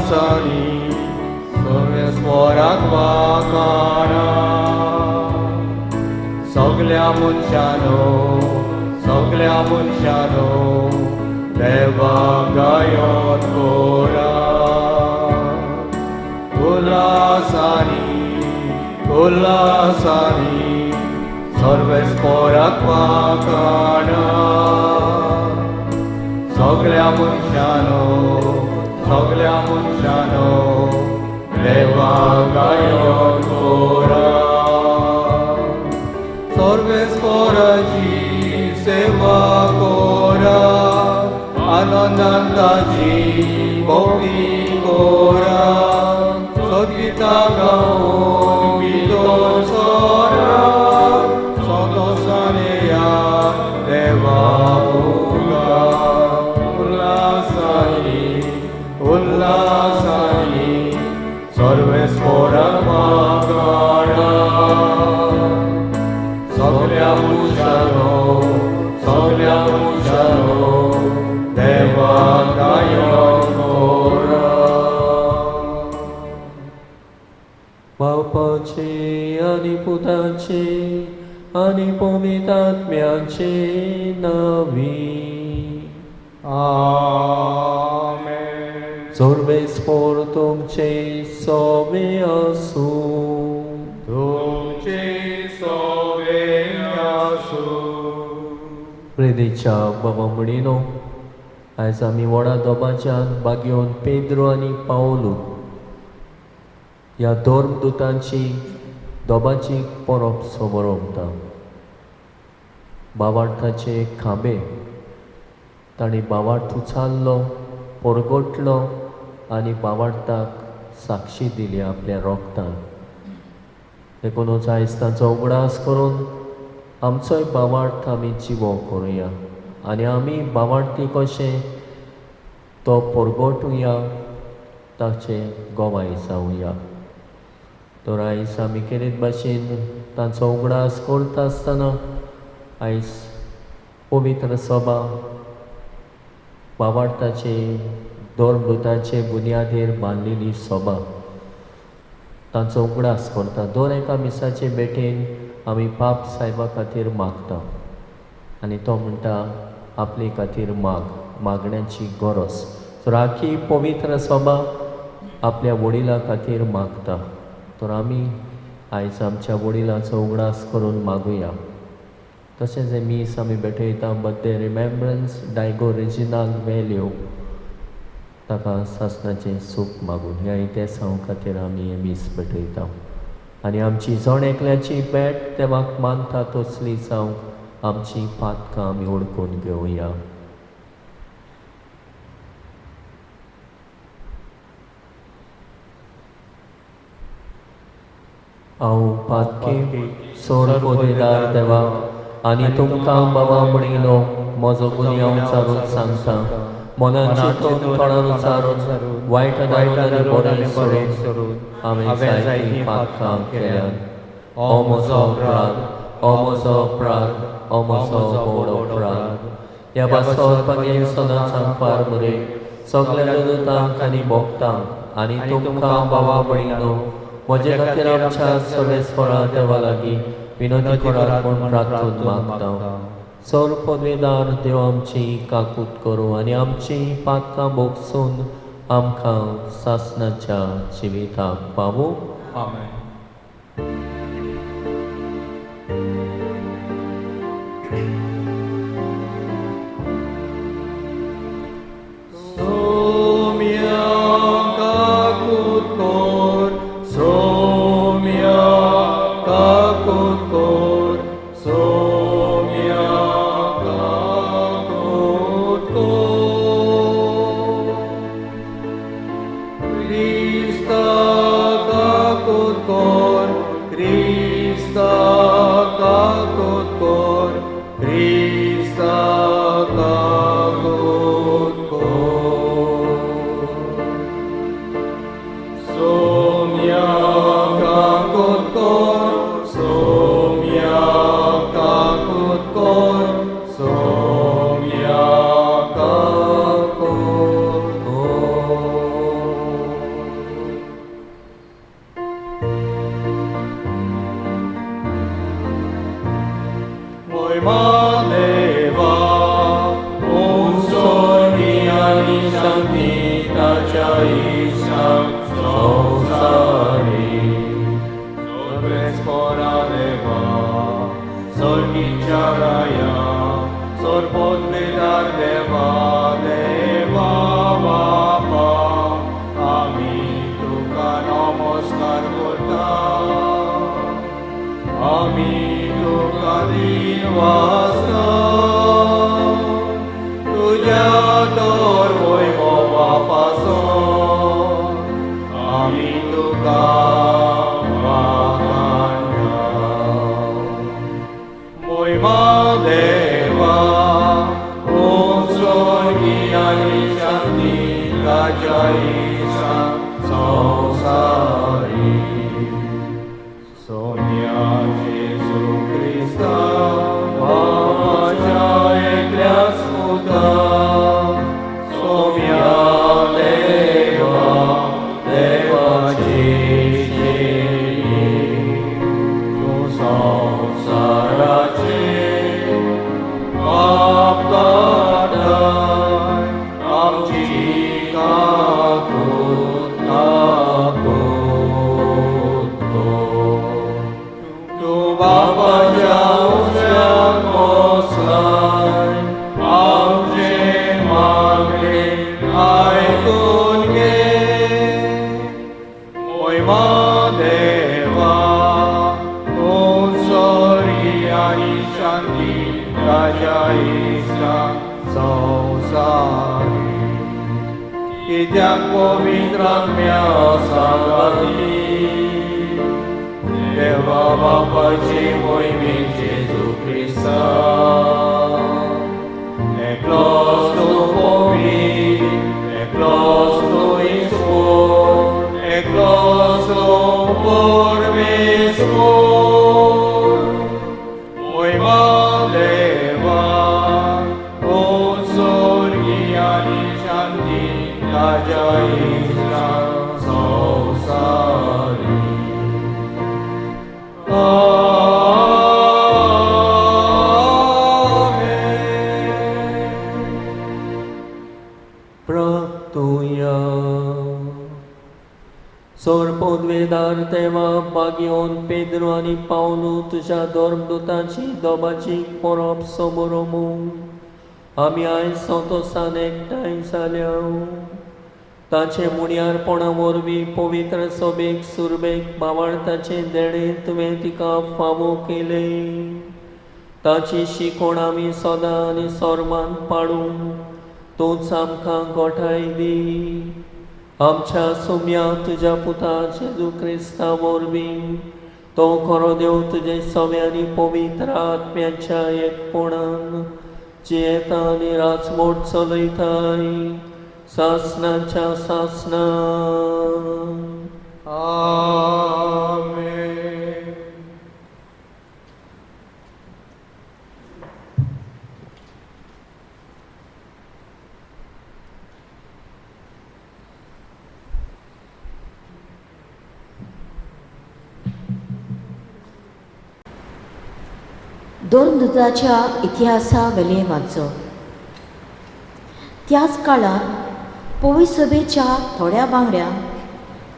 올라서니 소외스포락 와가나 सगळ्या मनशानो देवा गायन कोरा उल्लासानी सर्वेस्पोराक वाकाना सगळ्या मनशानो देवा गायन कोरा सर्वेस्पोराची सेवा कोरा आनंदाची भक्ती कोरा सद्गीता गाऊन गिलोल सोरा सदोसाने या देवा उगा उल्लासानी सर्वेस्पोराक वाकाना सगळ्या मनशानो देवा गायन कोरा बापाचे आणि पुताचे आणि पवित्रात्म्याचे नावी आमेन सर्वेस्पोर तुमचे सोबे असू प्रेदेच्या बाबा म्हणिनो आयज आमी व्हडा दोबाच्यान बागेवन पेद्रो आनी पावलो ह्या दोन दुतांची दोबाची परब समोरता बावार्थाचे खांबे तांणी बावार्थ उचाल्लो परगटलो आनी बावार्थाक साक्षी दिली आपल्या रोगतान देखूनच आयज तांचो उगडास करून आमचोय बावार्थ आमी जिवो करुया आनी आमी बावार्थी कशें तो परगटुया ताचे गोवाय जावया तर आयज आमी केलेत भाशेन तांचो उगडास करता आसतना आयज पवित्र सभा बावार्थाचे धर्मदुताचे बुनयादेर बांदलेली सभा तांचो उगडास करता दर एका मिसाचे भेटेन आमी पाप साहेबा खातीर मागता आनी तो म्हणटा आपले खातीर मागण्याची गरज तर आखी पवित्र सभा आपल्या वडिला खातीर मागता तर आमी आयज आमच्या वडिलाचो उगडास करून मागुया तशेंच हे मीस आमी भेटयता बद्दे रिमेंब्रन्स डायगो रेजिनाल्ड वेल्यो ताका सासणाचें सूख मागून ह्या इतिहासा खातीर आमी हे मीस भेटयता आनी आमची जण एकल्याची भेट देवाक मानता तसली जावंक आमची पातकां आमी ओळखून घेवया हांव पातके सोड पोदेदार देवा आनी तुमकां बाबा म्हणिलो म्हजो गुन्हे हांव चारून सांगता मनान चिंतून कळोन विचारून वायट दारून आनी बरें सोडून हांवें जायतीं पातकां केल्यात हो म्हजो अपराध हो म्हजो अपराध हो म्हजो व्हड अपराध ह्या बाजतो पागेर सदांच सांगपार बरें सगळ्या दुतांक आनी भोगतांक आनी तुमकां बाबा म्हणिलो म्हजे खातीर आमच्या सर्वेस्परा देवा लागीं विनंती करात म्हूण प्रार्थून मागता चड पदवेदार देव आमची काकूट करूं आनी आमची पातकां भोगसून आमकां सासणाच्या जिविताक पावूं आमेन संसारी Sorvespora deva, sorgicciaraia, sorpodvedar deva, deva baba, ami tuka namaskar korta, ami tuka dinvasta, tuja tor vojmova pason, ami tuka Deva, Om Sorgiani Shanti Raja Isa Sansari Sonia Jesu Christa Vamaja Eklias Muta Somia Deva Deva Jesheni Tu Sansara Abdadai, Amji takut takut Tu Bapa jauh yang moslai, Amji magri ai kunge, Oi Madeva, Unsoriani Shanti Raja Isa Sansari Idyak Povitramya Sagati Deva Bapa Cimoi Min Jesu Christa Eklos tu Povi Eklos tu Ispor Eklos tu Porvispor Oi Madeva, Om Sorgiani Shanti Raja Isa Sansari Amen. Pratuya Sorpodvedar Deva Bagion Pedro आणि पावलू तुझ्या धर्मदूताची दोबाची परब सबोरमू आमी आयज संतोसान एकठांय जाल्या ताचे मुण्यारपणा वरवीं पवित्र सभेक सुरबेक भावार्थाचे देणे तुवें तिका फावो केले ताची शिकोण आमी सदां आनी सर्मान पाडूं तूंच आमकां घोटाय दी आमच्या सोम्या तुझ्या पुता जेजू क्रिस्ता वरवीं तो खरो देव तुजे सव्यांनी पवित्र आत्म्याच्या एकपणान जियेता आनी राजमोट चलयताय सासनाच्या सासना Amen. धर्मदूताच्या इतिहासा वेले वाचो त्याच काळार पवित्र सभेच्या थोड्या वांगड्यांक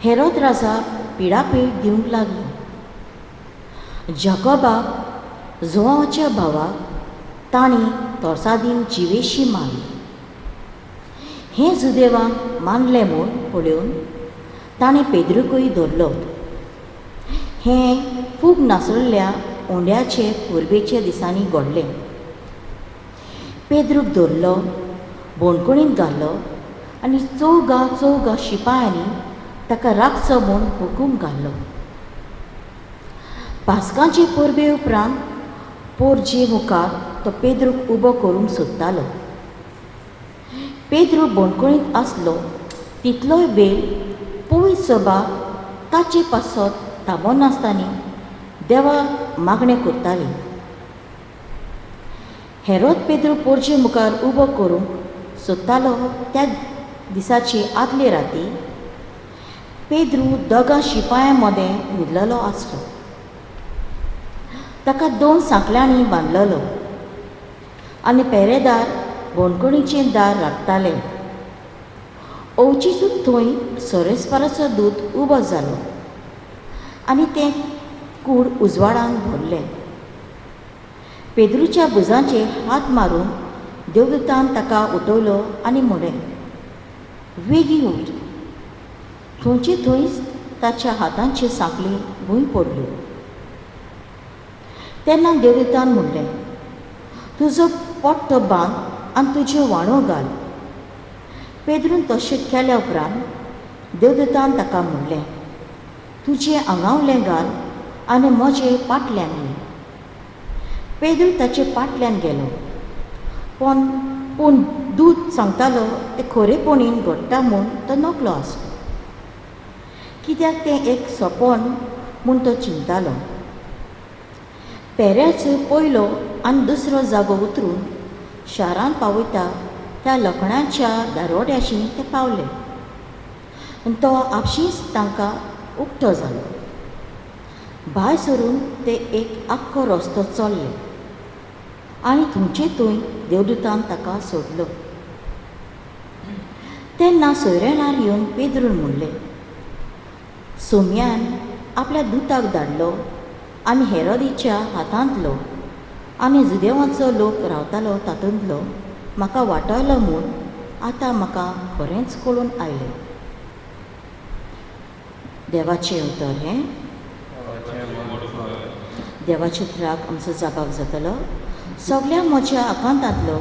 हेरोद राजा पिडापीड दिवंक लागलो जाकोबाक जोआवाच्या भावाक तांणी तोर्सादीन जिवेशी मारली हें जुदेवांक मानलें म्हूण पळोवन ताणें पेद्रूकूय धरलो हें फूग नासळिल्ल्या ओंड्याचे पुर्वेच्या दिसांनी घडलें पेद्रूक धरलो बोणकुणींत घालो आनी चौगा शिपायांनी ताका राखचो म्हूण हुकूम घालो पास्कांचे परबे उपरांत पोरजे मुखार तो पेद्रूक उबो करूंक सोदतालो पेद्रू बोणकुणींत आसलो तितलोय वेळ पवित्र सभा ताचे पासत थांबोन नासतना देवा मागणें करताली हेरोद पेद्रू पोरजे मुखार उबो करूंक सोदतालो त्या दिसाची आदले राती पेद्रू दोगां शिपायां मदें न्हिदलेलो आसलो ताका 2 सांकल्यांनी बांदलेलो आनी पेरेदार बोणकुणीचें दार राखताले ओवचीसूच थंय सोरेस्पराचो दूत उबो जालो आनी तें कूड उजवाडान भरलें. पेद्रूच्या भुजांचेर हात मारून देवदूतान ताका उठयलो आनी म्हणलें, वेगी उठ. थंयचे थंयच ताच्या हातांची सांखळी भूंय पडल्यो. तेन्ना देवदूतान म्हणलें, तुजो पट्टो बांद आनी तुज्यो वाणो घाल. पेद्रून तशें केल्या उपरांत देवदूतान ताका म्हणलें, तुजें आंगावलें घाल आनी म्हजे पाटल्यान ये. पेद्रू ताचे पाटल्यान गेलो. पूण दूत सांगतालो तें खरेपणीन घडटा म्हूण तो नकलो आसलो, कित्याक तें एक सोपण म्हूण तो चिंतालो. पेऱ्याचो पयलो आनी दुसरो जागो उतरून शारांत पावयता त्या लोखणाच्या दारोड्याशी ते पावले. आनी तो आपशींच तांकां उक्तो जालो. भायर सरून ते एक आख्खो रस्तो चल्ले आनी थंयचे थंय देवदूतान ताका सोडलो. तेन्ना सोयऱ्याणार येवन पेद्रून म्हणलें, सोम्यान आपल्या दुताक धाडलो आनी हेरोदीच्या हातांतलो आनी जुदेवाचो लोक रावतालो तातूंतलो म्हाका वाटयलो म्हूण आतां म्हाका खरेंच कळून आयलें. देवाचें उतर हें. देवाच्या उतराक आमचो जबाब जातलो, सगळ्या म्हज्या आकांतांतलो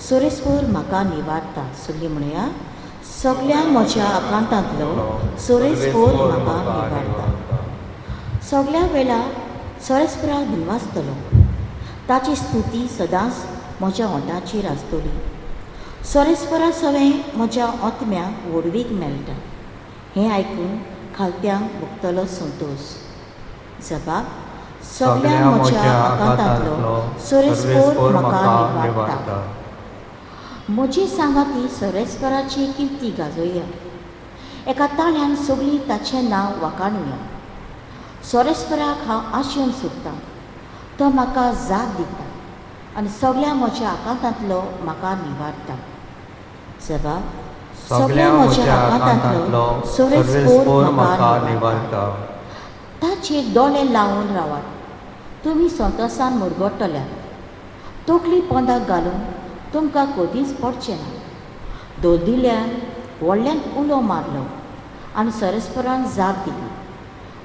सोरेस्पोर म्हाका निवाडटा. सगळीं म्हणया, सगळ्या म्हज्या आकांतांतलो सोरेस्पोर म्हाका निवाडटा. सगळ्या वेळा सोरेस्पोराक दिनवासतलो. ताची स्तुती सदांच म्हज्या ओंठांचेर आसतली. सोरेस्पोरा सवें म्हज्या आत्म्याक व्हडवीक मेळटा. हें आयकून खालत्यांक भोगतलो संतोश. जबाब, सगळ्या म्हज्या आकांतांतलो सोरेस्पोर म्हाका निवाडटा. म्हजी सांगाती सोरेस्पोराची किर्ती गाजोया. एका ताळ्यान सगळीं ताचें नांव वाखाणुया. सोरेस्पोराक हांव आशेवन सोदतां. तो म्हाका जाप दिता आनी सगळ्या म्हज्या आकांतांतलो म्हाका निवाडटा. जबाब, सगळ्या म्हज्या आकांतांतलो सोरेस्पोर म्हाका निवाडटा. ताचे दोळे लावन रावात. तुमी संतोशान मुरगोडटल्यात. तकली पोंदाक घालून तुमकां कधीच पडचें ना. दोल्दिल्ल्यान व्हडल्यान उलो मारलो आनी सोरेस्पोरान जाप दिली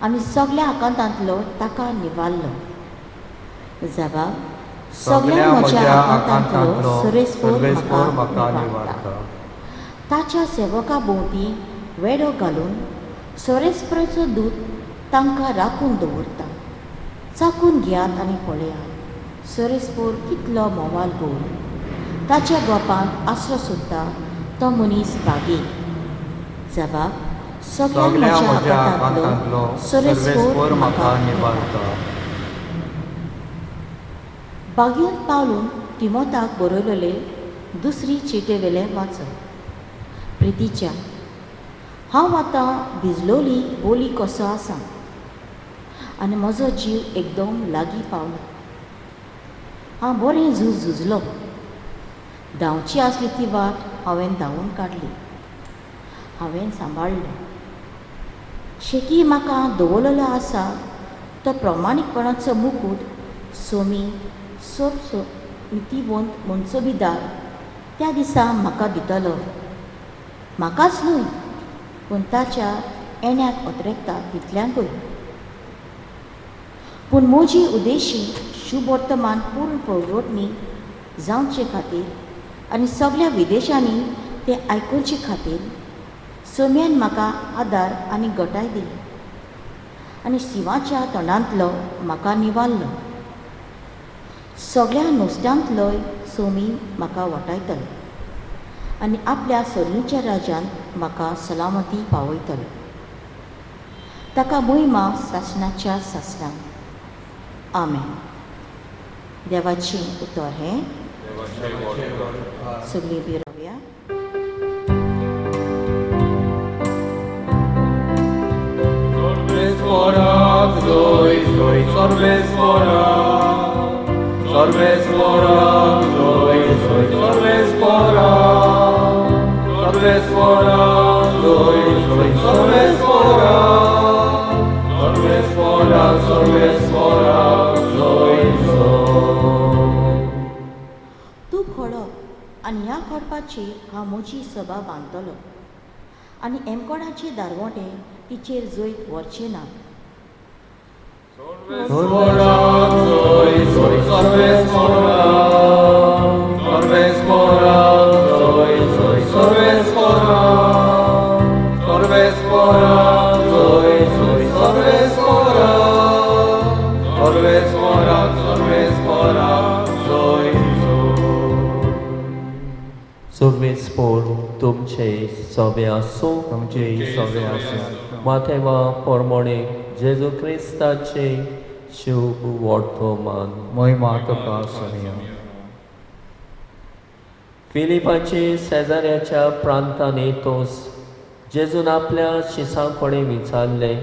आनी सगळ्या आकांतांतलो ताका निवाडलो. जबाब, सगळ्या म्हज्या आकांतांतलो सोरेस्पोर म्हाका निवाडटा. ताच्या सेवका भोंवती वेडो घालून सोरेस्पोराचो दूत तांकां राखून दवरता. चाकून घेयात आनी पळयात, सोरेस्पोर कितलो मोवाल गोड. ताच्या गोपांक आसरो सोदता तो मनीस बागी. जबाब, सगळ्या म्हज्या आकांतांतलो सोरेस्पोर म्हाका निवाडटा. बागेंत पावलून तिमोथाक बरयलेले दुसरी चिटेवेले वाचप. प्रितीच्या, हांव आतां भिजलोली बोली कसो आसा आनी म्हजो जीव एकदम लागीं पावलो. हांव बरें झुजलो. धांवची आसली ती वाट हांवें धांवून काडली. हांवें सांबाळलो. शेकी म्हाका दवरलेलो आसा तो प्रमाणीकपणाचो मुकूट सोमी सोब नितीवंत मनसुबेदार त्या दिसा म्हाका दितलो. म्हाकाच न्हय पूण ताच्या येण्याक अत्रेकता तितल्यांकूय. पूण म्हजी उद्देशी शुभ वर्तमान पूर्ण प्रगटणी जावचे खातीर आनी सगळ्या विदेशांनी ते आयकुचे खातीर सोम्यान म्हाका आदार आनी घटाय दिली आनी शिवाच्या तोंडांतलो म्हाका निवाडलो. सगळ्या नुस्त्यांतलोय सोमी म्हाका वटायतलो आनी आपल्या सोनीच्या राज्यांत म्हाका सलामती पावयतलो. ताका महिमा सासणाच्या सासणांक. आमेन. देवाचें उतर हें. सगळीं बी रावया. Sorbesporak, zoi, zoi, sorbesporak. Sorbesporak, zoi, zoi, sorbesporak. Sorbesporak, पावपाचेर हांव म्हजी सभा बांदतलो आनी एमकोणाचे दारवोटे तिचेर जोईत व्हरचें ना. Moram, Sorbes moram, Sorbes moram, Sorbes moram, Sorbes moram, Sorbes moram, Sorbes moram, Sorbes moram, Sorbes por तुमचे सवे आसूं. तुमचे सवे आसूं. माथेवा पोरमोणे जेजू क्रिस्ताचे शुभ वर्तमान. महिमा तुका सनिया. फिलिपाचे शेजाऱ्याच्या प्रांतान येतोस जेजून आपल्या शिसांकडे विचारले,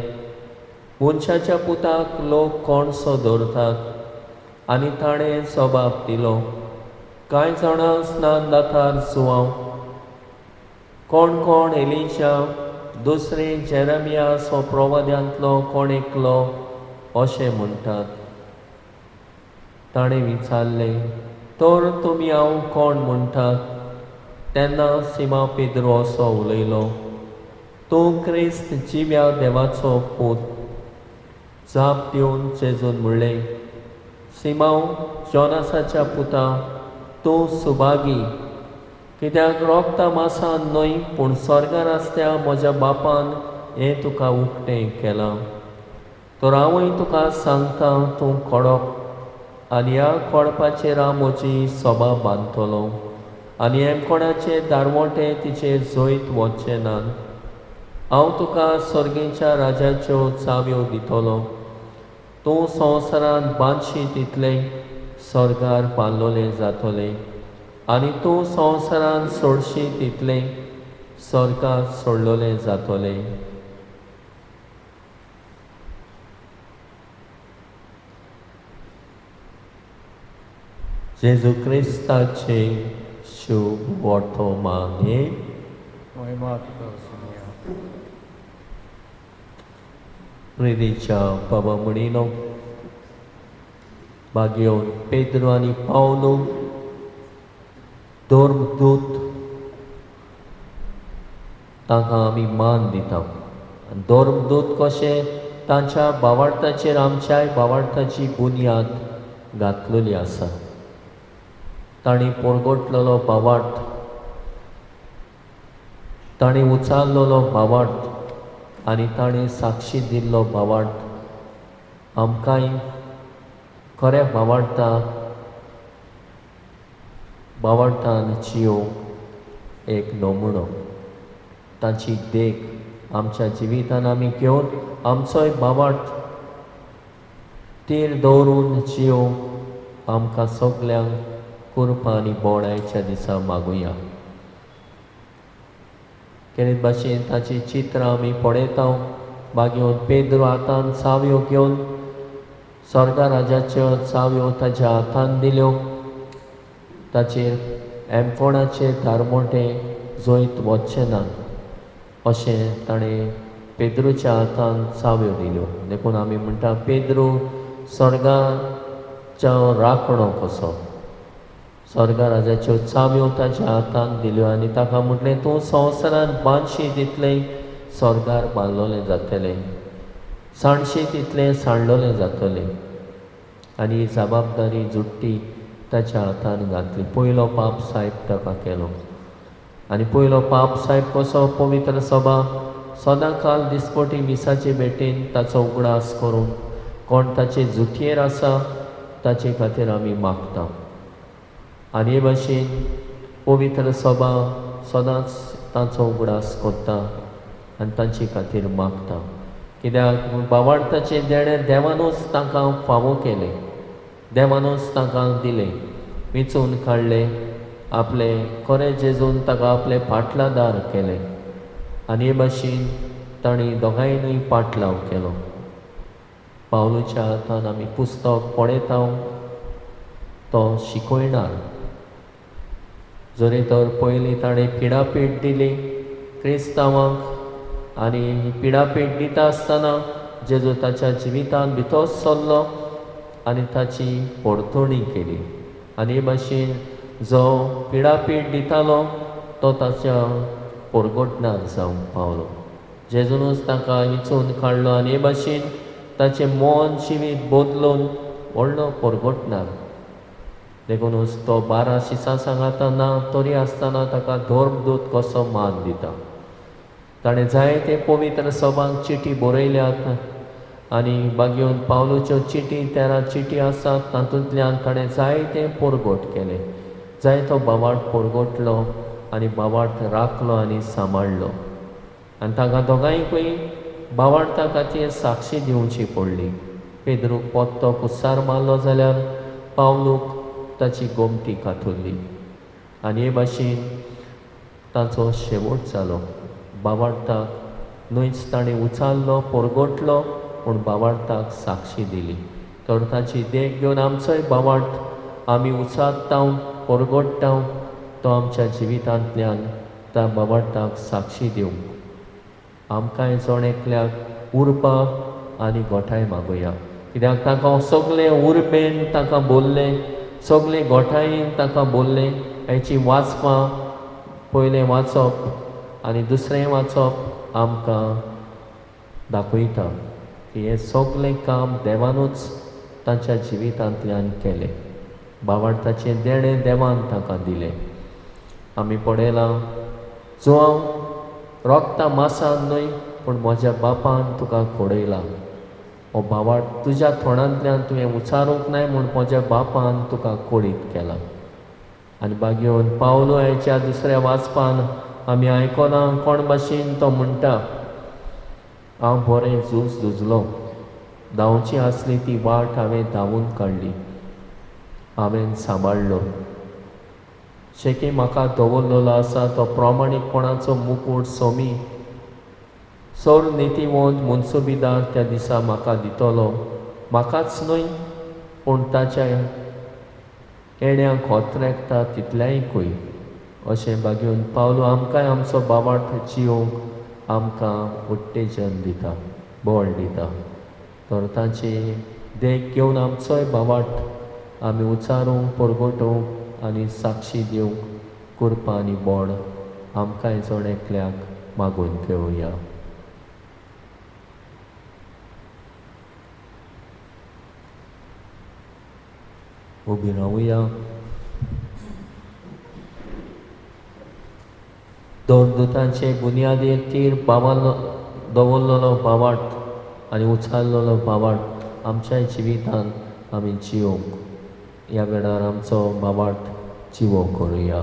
मनशाच्या पुताक लोक कोणसो दवरतात? आनी ताणें जबाब दिलो, कांय जाणां स्नान दातार सुवांव, कोण कोण एलिशा, दुसरे जेरेमियास हो प्रवाद्यांतलो कोण एकलो अशें म्हणटात. ताणें विचारले, तर तुमी हांव कोण म्हणटात? तेन्ना सिमा पेद्रो असो उलयलो, तूं क्रिस्त जिव्या देवाचो पूत. जाप दिवन जेजून म्हणलें, सिमांव, जोनासाच्या पुता, तूं सुभागी, कित्याक रोगता मासान न्हय पूण स्वर्गार आसत्या म्हज्या बापान हें तुका उक्तें केलां. तर हांवूय तुका सांगतां, तूं कोडप आनी ह्या कोडपाचेर हांव म्हजी सभा बांदतलो आनी एमकोणाचे दारवोटे तिचेर जोईत वचचे नात. हांव तुका स्वर्गेच्या राजाच्यो चाव्यो दितलो. तूं संवसारांत बांदशी तितलें स्वर्गार बांदलोलें जातलें आनी तूं संवसारांत सोडशी तितलें स्वर्गार सोडलोलें जातलें. जेजू क्रिस्ताचे शुभ वर्तमान. महिमा तुका सनिया. प्रेरीच्या बाबा म्हणिनो बागेवन पेद्रो आनी पावलो धर्मदूत तांकां आमी मान दिता. धर्मदूत कशें तांच्या भावार्थाचेर आमच्याय भावार्थाची बुनयाद घातलेली आसा. तांणी पोरगोटलेलो भावार्थ, तांणी उचारलेलो भावार्थ आनी तांणी साक्षी दिल्लो भावार्थ आमकांय खऱ्या भावार्थान जियोवंक एक नमुनो. ताची देख आमच्या जिवितान आमी घेवन आमचोय भावार्थ तीर दवरून जियोवंक आमकां सगल्यांक कृपा आनी बोडायच्या दिसा मागुया. केरे भाशेन ताची चित्रां आमी पळयता. बागेवन पेद्रो हातान चाव्यो घेवन स्वर्गा राजाच्यो चाव्यो ताच्या हातान दिल्यो. ताचेर एमफोणाचे दारमोटे जोईत वचचे ना अशें ताणें पेद्रूच्या हातान चाव्यो दिल्यो. देखून आमी म्हणटा, पेद्रू स्वर्गाचो राखणो कसो. स्वर्गा राजाच्यो चाव्यो ताच्या हातान दिल्यो आनी ताका म्हटलें, तूं संवसारांत बांदशी तितलें स्वर्गार बांदलोलें जातलें, सांडशी तितलें सांडलोलें जातलें. आनी ही जबाबदारी जुट्टी ताच्या हातान घातली. पयलो पाप साहेब ताका केलो आनी पयलो पाप साहेब कसो पवित्र सभा सदां काल दिसपटी विसाचे भेटेन ताचो उगडास करून कोण ताचे जुटयेर आसा ताचे खातीर आमी मागता. आनी हे भाशेन पवित्र सभा सदांच ताचो उगडास करता आनी तांचे खातीर मागता. कित्याक भावार्थाचें देणें देवानूच तांकां फावो केलें, देवानूच तांकां दिलें, वेंचून काडलें. आपले खरें जेजून ताका आपले पाटलादार केले आनी हे भाशेन तांणी दोगांयनूय पाटलाव केलो. पावलूच्या हातान आमी पुस्तक पळयता, तो शिकयणार. जरी तर पयलीं ताणें पिडापीठ दिली क्रिस्तांवांक आनी ही पिडापीठ दिता आसतना जेजू ताच्या जिवितान भितर सरलो आनी ताची परतुणी केली. आनी हे भाशेन जो पिडापीठ दितालो तो ताच्या पोरगोटणार जावंक पावलो. जेजूनच ताका विचून काडलो आनी हे भाशेन ताचें मोन जिवीत बदलून व्हडलो पोरगोटणार. देखूनच तो 12 शिसां सांगाता ना तरी आसतना ताका धर्मदूत कसो मान दिता. ताणें जायते पवित्र सभांक चिटी बरयल्यात आनी बागेवन पावलोच्यो चिटी 13 चिटी आसात. तातूंतल्यान ताणें जायते पोरगोट केले. जायतो बावार्थ पोरगोटलो आनी बावार्थ राखलो आनी सांबाळलो. आनी ताका दोगांयकूय बावार्था खातीर साक्षी दिवची पडली. पेद्रूक पोत्तो कुस्सार मारलो जाल्यार पावलूक ताची गोमटी कातुरली आनी हे भाशेन ताचो शेवट जालो. बावार्थाक न्हयच ताणें उचाल्लो पोरगोटलो पूण बावार्थाक साक्षी दिली. तर ताची देख घेवन आमचोय बावार्थ आमी उचात्ता पोरगोट्टा तो आमच्या जिवितांतल्यान त्या बावार्थाक साक्षी दिवंक आमकांय जण एकल्याक उरपाक आनी गोठाय मागुया. कित्याक ताका सगळे उरबेन ताका बोल्ले, सगळे गोठायेन ताका बोल्ले. हेची वाचपां पयलें वाचप आनी दुसरें वाचप आमकां दाखयता की हें सगळें काम देवानूच ताच्या जिवितांतल्यान केलें. बावार्थाचें देणें देवान ताका दिलें. आमी पळयलां जो हांव रोगता मासान न्हय पूण म्हज्या बापान तुका घडयला. हो बावार्थ तुज्या तोंडांतल्यान तुवें उचारूंक नाय म्हूण म्हज्या बापान तुका कोडीत केला. आनी बागेवन पावलो हेच्या दुसऱ्या वाचपान आमी आयकलां कोण भाशेन तो म्हणटा, हांव बरें झूज झुजलो, धांवची आसली ती वाट हांवें धांवून काडली, हांवें सांबाळलो. शेकी म्हाका दवरलेलो आसा तो प्रामाणीकपणाचो मुकूट सोमी सर नितीवंत मुनसुबीदार त्या दिसा म्हाका दितलो. म्हाकाच न्हय पूण ताच्या येण्याक खोत्रेकता तितल्यायकूय. अशें बागेवन पावलो आमकांय आमचो बावार्थ जियोंक आमकां उत्तेजन दिता, बळ दिता. तर ताची देख घेवन आमचोय बावार्थ आमी उचारूंक पोरगोटूंक आनी साक्षी दिवंक कुरपा आनी बळ आमकांय जण एकल्याक मागून घेवया. उबी रावया. दोरदुतांचे बुनयादीर तीर दवरलेलो बावार्थ आनी उचाल्लेलो बावार्थ आमच्या जिवितांत आमी जियोंक ह्या वेळार आमचो बावार्थ जिवो करुया.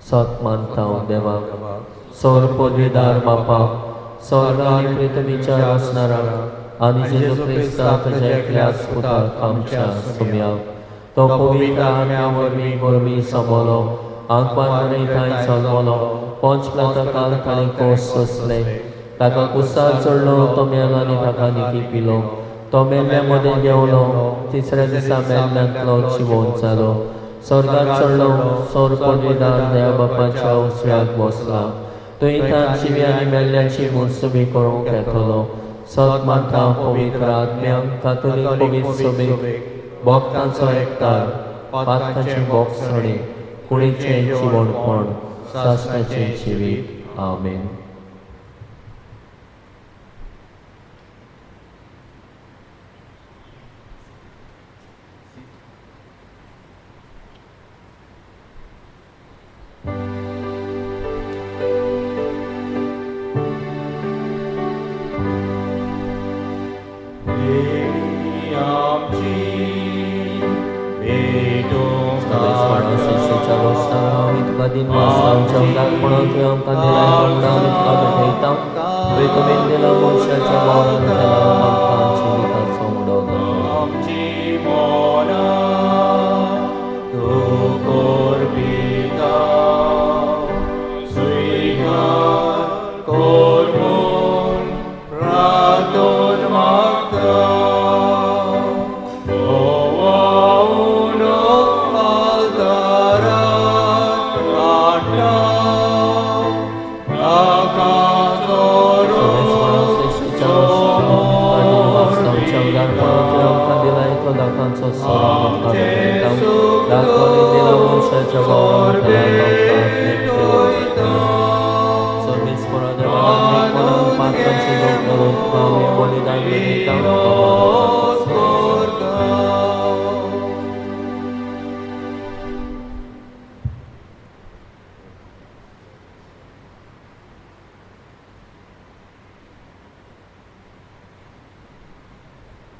सत मानता देवाक, सौर पदवीदार बापाक, स्वर्ग आनी पृथ्वीच्या असणारा आनी जेजू क्रिस्ता तुज्या एकल्याच पुताक आमच्या सुम्याक तो पवित्र आत्म्या वरवीं गोरमी सबलो आंकवान थंय चलवलो. पंचप्लाता काल ताणें कोस सोंसले, ताका कुस्सार चडलो, तो मेलो आनी ताका निकी पिलो. तो मेल्ल्या मदें देंवलो, तिसऱ्या दिसा मेल्ल्यांतलो जिवोवन जालो. स्वर्गाक चडलो, सौर पदवीदार देवा बापाच्या उजव्याक बसला. तो इतान जिवी आनी मेल्ल्यांची मुनसुबी करूंक येतलो. सत मानता पवित्र आत्म्याक, कातोलीक पवित्र सभेक, भक्तांचो एकठार, पातकांची भोगसणी, कुडीचें जिवणपण, साश्टाचें जिवीत. आमेन.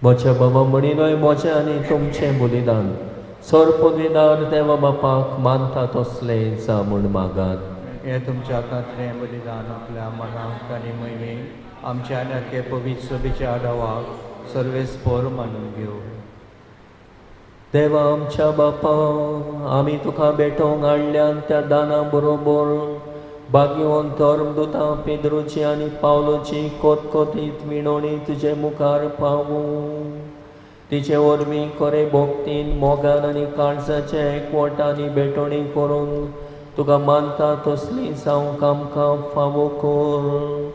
म्हज्या बाबा म्हणिलोय म्हजें आनी तुमचें बलिदान सोर पदवीदार देवा बापाक मानता तसले जा म्हूण मागात. हे तुमच्या हातांतलें बलिदान आपल्या मनाक आनी मैमीक आमच्या आनी आख्खे पवित्र सभेच्या आडावाक सर्वेस्पर मानून घेवं. देवा आमच्या बापा, आमी तुका भेटोवंक हाडल्यान त्या दाना बरोबर भाग्यवन धर्मदुतां पेद्रूची आनी पावलोची कोतकोतीत विणवणी तुजे मुखार पावूं. तिचे वरवीं खरे भोक्तीन मोगान आनी काळजाचे एकवटांनी भेटोवणी करून तुका मानता तसली जावंक आमकां फावो कर.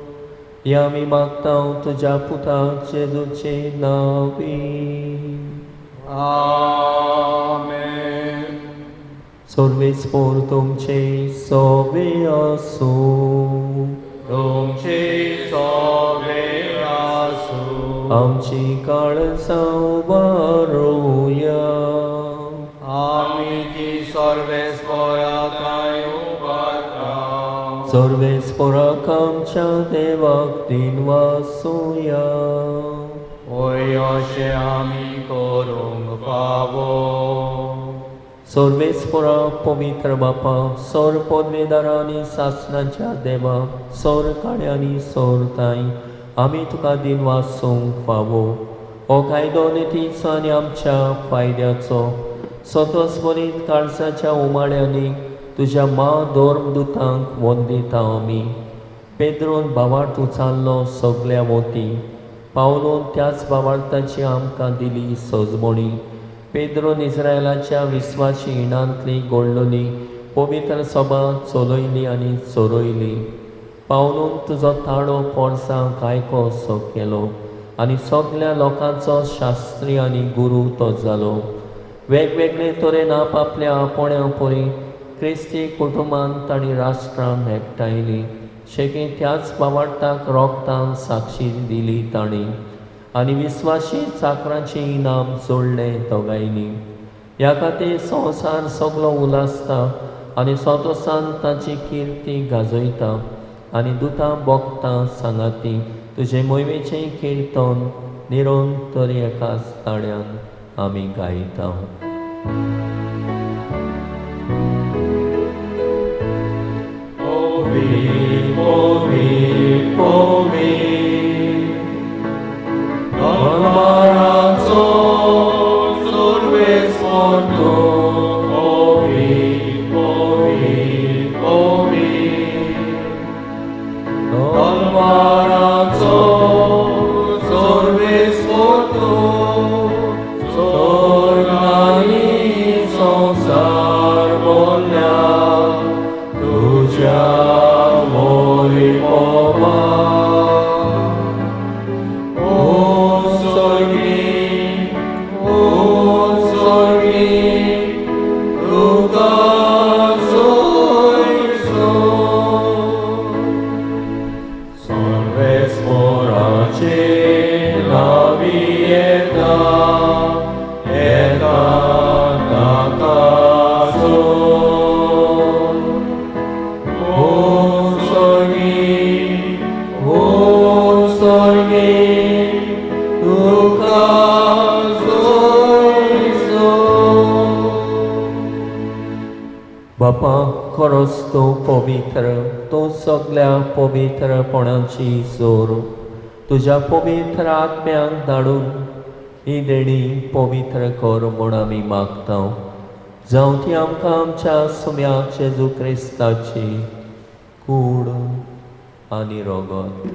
हे आमी मागता तुज्या पुता जेजूचे नांवी. आमेन. सर्वेस्पर तुमचे सवे आसूं. तुमचे सवे आसूं. आमची काळजां वारोवया. आमी ती सर्वेस्पराकाय उबारता. सर्वेस्पराक आमच्या देवाक दिन वासुया. ओय अशें आमी करूंक फावो. सर्वेस्परा पवित्र बापा, सोर पदवेदार आनी सासणाच्या देवा, सोर काड्यांनी सोर ताई, आमी तुका दिन वासूंक फावो. हो कायदो नितीचो आनी आमच्या फायद्याचो स्वतस्वरीत काळजाच्या उमाड्यांनी तुज्या धर्मदुतांक वंदिता आमी. पेद्रोन भावार्थ उचाल्लो सगल्या मोती, पावलोन त्याच भावार्थाची आमकां दिली सजमणी. पेद्रोन इस्रायलाच्या विस्वासी इणांतली घडलोली पवित्र सभा चलयली आनी चोरयली. पावलोन तुजो ताळो पोरसांक आयकोसो केलो आनी सगल्या लोकांचो शास्त्री आनी गुरू तो जालो. वेगवेगळे तरेन आपल्या आपोण्या परी क्रिस्ती कुटुंबांत तांणी राष्ट्रांक एकठांयली. शेकी त्याच भावार्थाक रोगतान साक्षी दिली तांणी आनी विस्वासी चाकरांचे इनाम जोडलें दोगांयनी. ह्या खातीर संवसार सगलो उलासता आनी सोतोसान ताची किर्ती गाजयता आनी दुतां भोगतां सांगाती तुजे मोहिमेचें किर्तन निरंतर एकाच ताळ्यान आमी गायता. Povi, povi, povi. Adorazo, सर्वेस्पर तुम. Povi, povi, povi. Adorazo, सर्वेस्पर तुम. स्वर्गानी संसार बोलल्या तुझ्या मोहिमोबा. ओ स्वर्गी तुका सोयसो. सर्वेस्पराचे नावी येता नाकासो. बापा, खरोच तूं पवित्र, तूं सगल्या पवित्रपणाची जोर तुज्या पवित्र आत्म्याक धाडून ही देणी पवित्र कर म्हूण आमी मागता. जावं ती आमकां आमच्या सुम्याक जेजू क्रिस्ताची कूड आनी रगत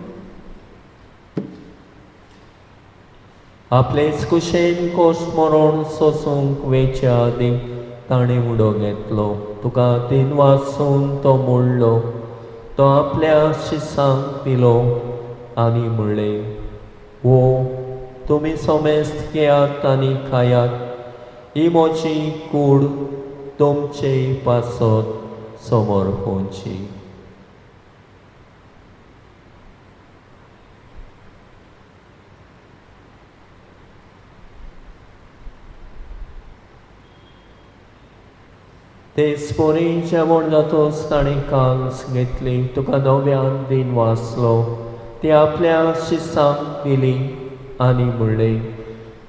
आपलेच कुशेन कोश्ट मरण सोसूंक वेच्या आदी ताणें उडो घेतलो. तुका दिन वाचून तो मोडलो. तो आपल्या शिसांक पिलो आनी म्हणलें, वो तुमी सोमेस्त घेयात आनी खायात. ही म्हजी कूड तुमचे पासत समर्पणची. ते स्पोरी जेवण जातोच ताणें कांस घेतली. तुका नव्यान दिन वाचलो. ती आपल्या शिसांक दिली आनी म्हणलें,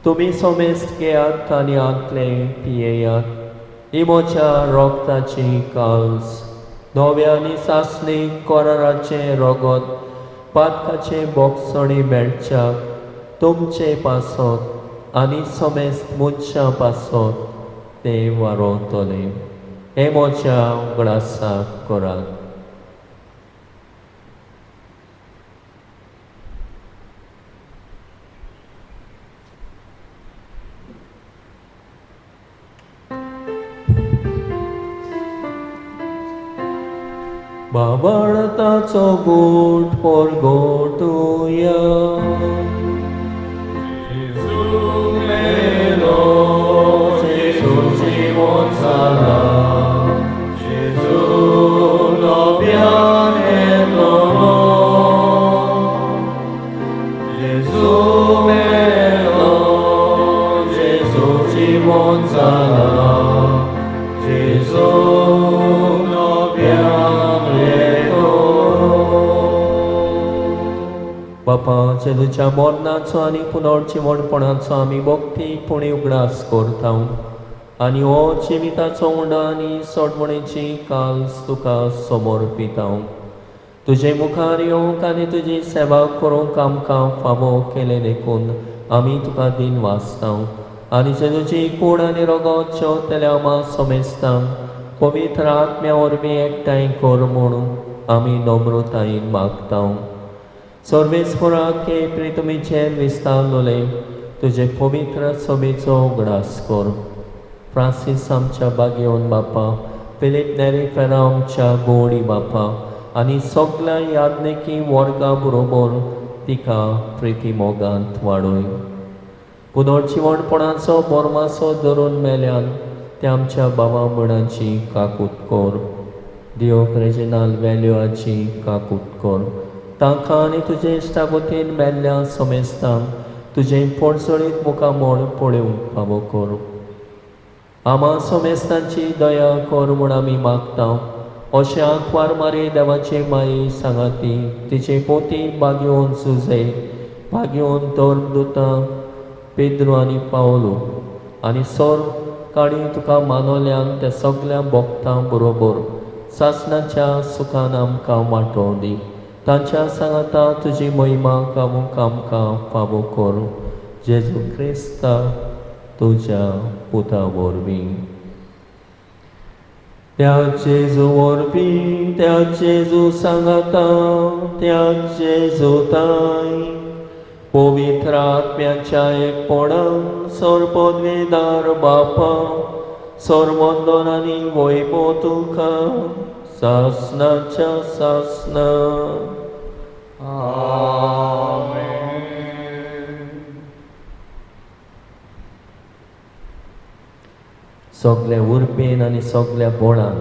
तुम्ही सोमेस्त घेयात आनी आतले पियेयात. ही म्हज्या रोगताची काल्स. नव्या आनी सासणीक कोराराचें रोगत पातकाचे बोगसणी मेळच्याक तुमचे पासत आनी सोमेस्त मुनशां पासत ते वारोतले. हे म्हज्या उगडासाक करात. बाबाळताचो गोठ पोरगोटुया. Jesu żywot zala, Jesu nowiane nowo, Jesu melo, Jesu żywot zala, Jesu nowiane nowo. बापा जेजूच्या मरणाचो आनी पुनर्जीवणपणाचो आमी भक्तीपणी उगडास करता आनी हो जिविताचो उंडा आनी सोडवणेची काल्स तुका समर्पिता. तुजे मुखार येवंक आनी तुजी सेवा करूंक आमकां फावो केले देखून आमी तुका दिन वाचता आनी जेजूची कूड आनी रगत जेवतल्या आमा सोमेस्तांक पवित्र आत्म्या वरवीं एकठांय कर म्हूण आमी नम्रतायेन मागता. सर्वेस्परा के प्रितुमीचेर विस्तारलोले तुजे पवित्र सभेचो उगडास कर. फ्रांसीस आमच्या बागेवन बापा, फिलीप नेरी फेरा आमच्या गोडी बापा आनी सगळ्या यादनेकी वर्गा बरोबर तिका प्रिती मोगांत वाडय. पुनर्जीवणपणाचो बोरमासो धरून मेल्यान ते आमच्या बाबा मणाची काकूट कर. दियोक रेजिनाल वेल्युआची काकूट कर. तांकां आनी तुजे इश्टागोतीन मेल्ल्या सोमेस्तांक तुजे पडसळीत मुखामोड पळोवंक फावो कर. आमा सोमेस्तांची दया कर म्हूण आमी मागता. अशें आंकवार मारी देवाचे माये सांगाती तिचे पोती बागेवन सुजे, बागेवन धर्मदुतां पेद्रू आनी पावलो आनी सोर काडी तुका मानवल्यान त्या सगळ्या भक्तां बरोबर सासणाच्या सुखान आमकां वांटो दी. तांच्या सांगाता तुजी महिमा गावूंक आमकां फावो कर. जेजू क्रिस्ता तुज्या पुता वरवीं. त्या जेजू वरवीं, त्या जेजू सांगाता, त्या जेजू ताई पवित्र आत्म्याच्या एकपणान सरपदवेदार बापा सर्वंदन आनी वैभव तुका सासणाच्या सासना. सगळ्या उर्बेन आनी सगळ्या बोणान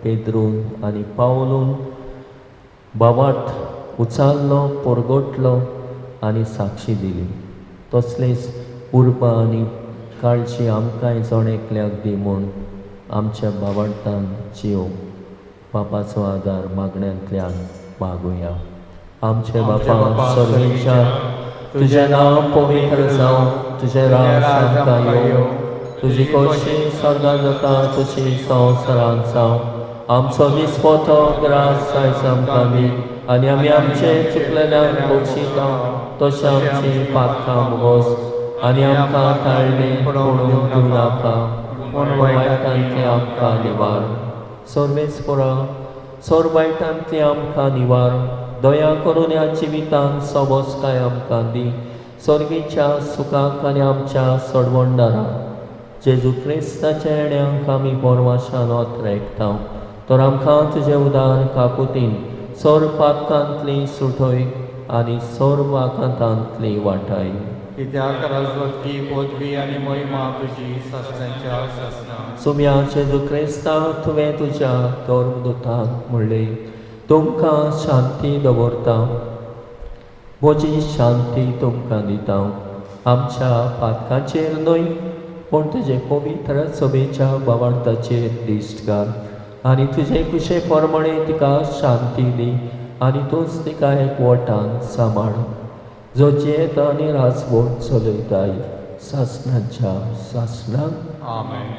पेद्रून आनी पावलून बावाट उचाल्लो, परगटलो आनी साक्षी दिली. तसलेच उर्बा आनी काळजी आमकांय जण एकल्याक दी म्हूण आमच्या बावाटान जियो बापाचो आदार मागण्यांतल्यान मागुया. आमचे बापा सर्वेच्या तुझें नांव पवित्र जावं, तुझें राज आमकां येवं, तुजी कशी स्वर्गांत जाता तशी संवसारांत जावं. आमचो दिसपतो ग्रास आयज आमकां दी आनी आमी आमचे चुकलेल्यांक बक्षिता तशें आमची पातकां मोगोस आनी आमकां ताळणे पडूंक दिवं नाका पूण वायटांतले आमकां निवार. सर्वेस्परा सोर वायटांतले आमकां निवार. दया करून ह्या जिवितांत सबोसकाय आमकां दी. सर्गेच्या सुखाक आनी आमच्या सडवंडाराक जेजू क्रिस्ताच्या येण्याक आमी बोरवाशान वतरेकता. तर आमकां तुजें उदार काकुतीन सोर पातकांतली सुटय आनी सोर वाकांतांतली वाटाय. कित्याक राजवटकी पदवी आनी महिमा तुजी सासण्यांच्या सासना. सुम्या जेजू क्रिस्ता तुवें तुज्या धर्मदुतांक म्हणलें तुमकां शांती दवरता, म्हजी शांती तुमकां दिता. आमच्या पातकांचेर न्हय पूण तुजे पवित्र सभेच्या बावार्थाचेर दिश्ट घाल आनी तुजे कुशे प्रमाणे तिका शांती दी आनी तूंच तिका एकवटान सांबाळ. जो जेत आनी राजवट चलयताय सासणाच्या सासणाक आमेन.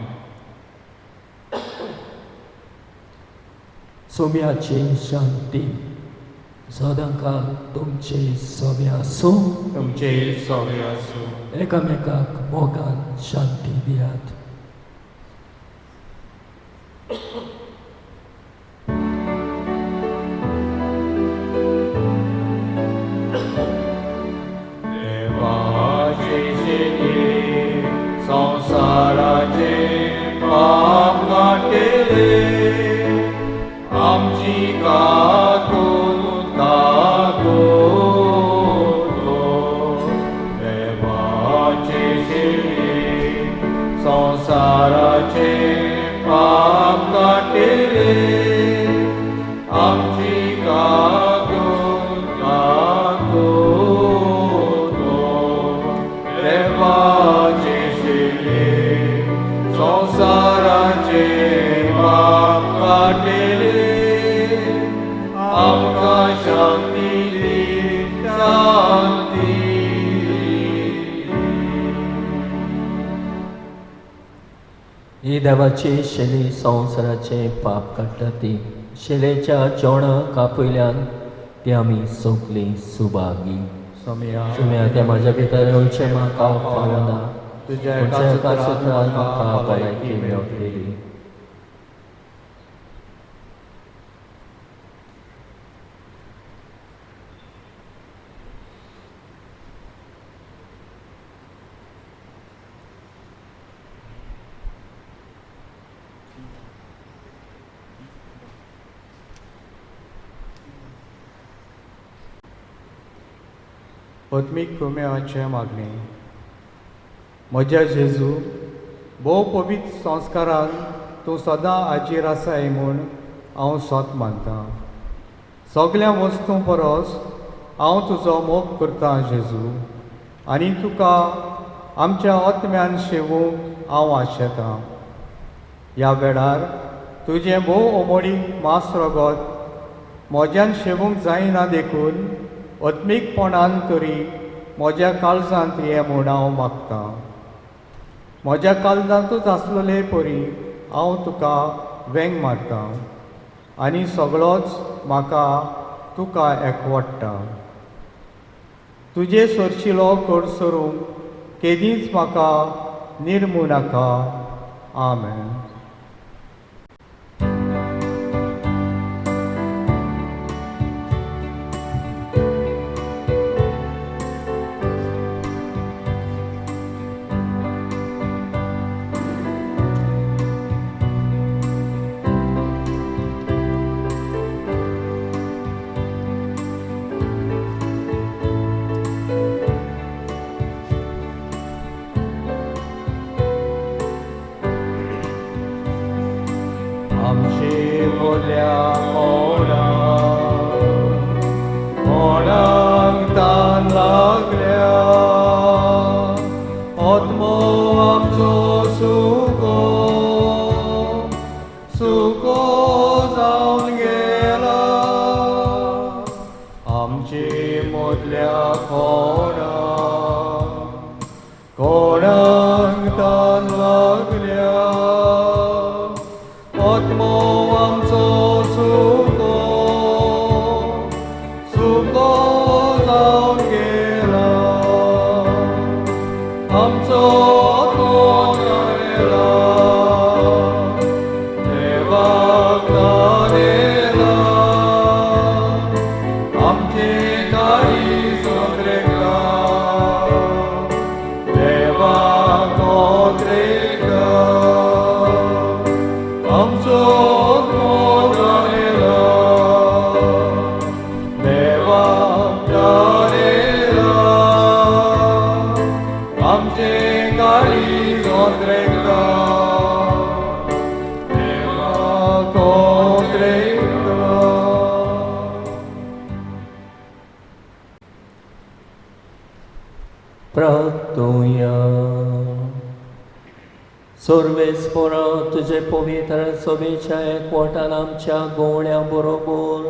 सोम्याची शांती सदांकाळ तुमचे सोबे आसूं. तुमचे सगळे आसूं. एकामेकाक मोगान शांती दियात. देवाचे शेती संसाराचे पाप काटेले आमची काकून काको देवाचे शेती संसाराचे पाप काटेले आमची काकून काको देवाचे शेती संसाराचे पाप काटेले आमकां शांती दी शांती. ही देवाची शेली संवसाराचे पाप काडटा ती शेलेच्या जेवणाक आपयल्यान ती आमी सगळी सुभागी. सोम्या त्या म्हाज्या भितर येवचे म्हाका फावना तुज्या तुमच्या एका एका सुत्रान सुत्रान म्हाका म्हाका भलायकी भलायकी मेळटली. मेळटली. पत्मीक कुमेळाचे मागणी. म्हज्या जेजू भोव पवित्र संस्कारान तूं सदां हाजीर आसाय म्हूण हांव सोत मानतां. सगळ्या वस्तूं परस हांव तुजो मोग करतां जेजू आनी तुका आमच्या आत्म्यान शेवूंक हांव आशेतां. ह्या वेळार तुजें भोव ओमोडीक मास रगत म्हज्यान शेवूंक जायना देखून आत्मीकपणान तरी म्हज्या काळजांत ये म्हूण हांव मागतां. म्हज्या काळजांतूच आसलेले परी हांव तुका वेंग मारतां आनी सगळोच म्हाका तुका एकवटटा. तुजे सरशिलो कर सरूंक केदींच म्हाका निर्मू नाका. आमेन. आमची बोल्या कोणाक तान लागल्या आत्मो आमचो सुको सुको जावन गेला. आमची मोदल्या कोणाक तान लागल्या आत्मो आमचो सुको सुको जावन गेला. आमचो आत्मो गेला देवाक दानेला आमचे गाडी सोत्रेका देवाक ओत्रेका आमचो आत्मो जाणेला देवाक दानेला आमचे गाडी सोत्रेका देवाक ओत्रेका. प्रार्थुया. सर्वेस्परा तुजे पवित्र सभेच्या एकवटान आमच्या गोवण्या बरोबर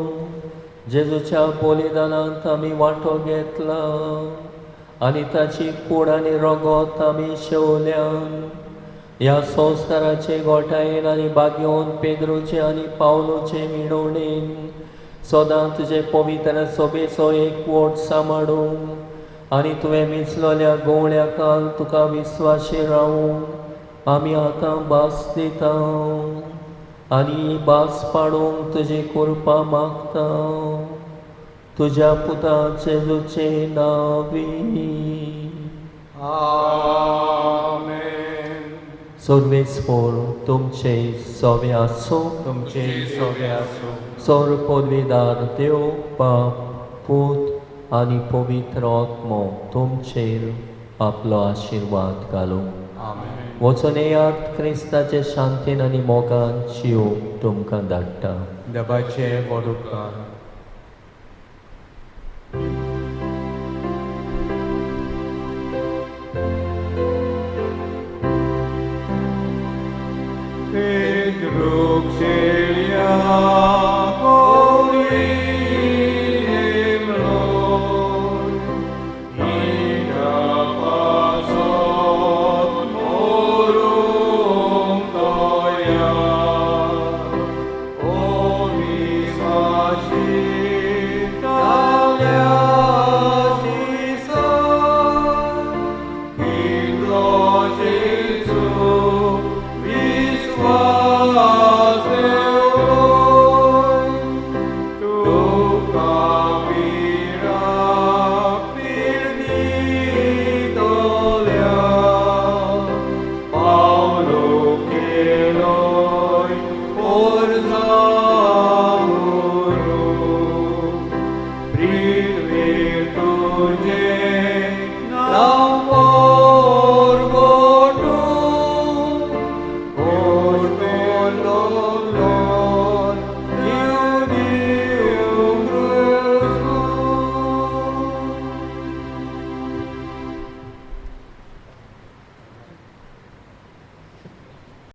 जेजूच्या बलिदानांत आमी वांटो घेतला आनी ताची कूड आनी रगत आमी शेवल्यान ह्या संस्काराचे गोठायेन आनी बागेवन पेद्रूचे आनी पावलोचे मिणवणेन सदां तुजे पवित्र सोबेचो एकवट सांबाळूंक आनी तुवें मिसलोल्या गोवळ्या काल तुका विस्वाशी रावूंक आमी आतां भास दिता आनी भास पाडूंक तुजी कृपा मागता तुज्या पुता जेजूचे नांवी. सर्वेस्पोर तुमचे सोबे आसूं. तुमचे सोबे आसूं. सोर पदवीदार देव बाप पूत आनी पवित्र आत्मो तुमचेर आपलो आशिर्वाद घालूं. आमेन. वचून येयात क्रिस्ताचे शांतीन आनी मोगान जीव तुमकां धाडटा. देवाचे व्हड उपकार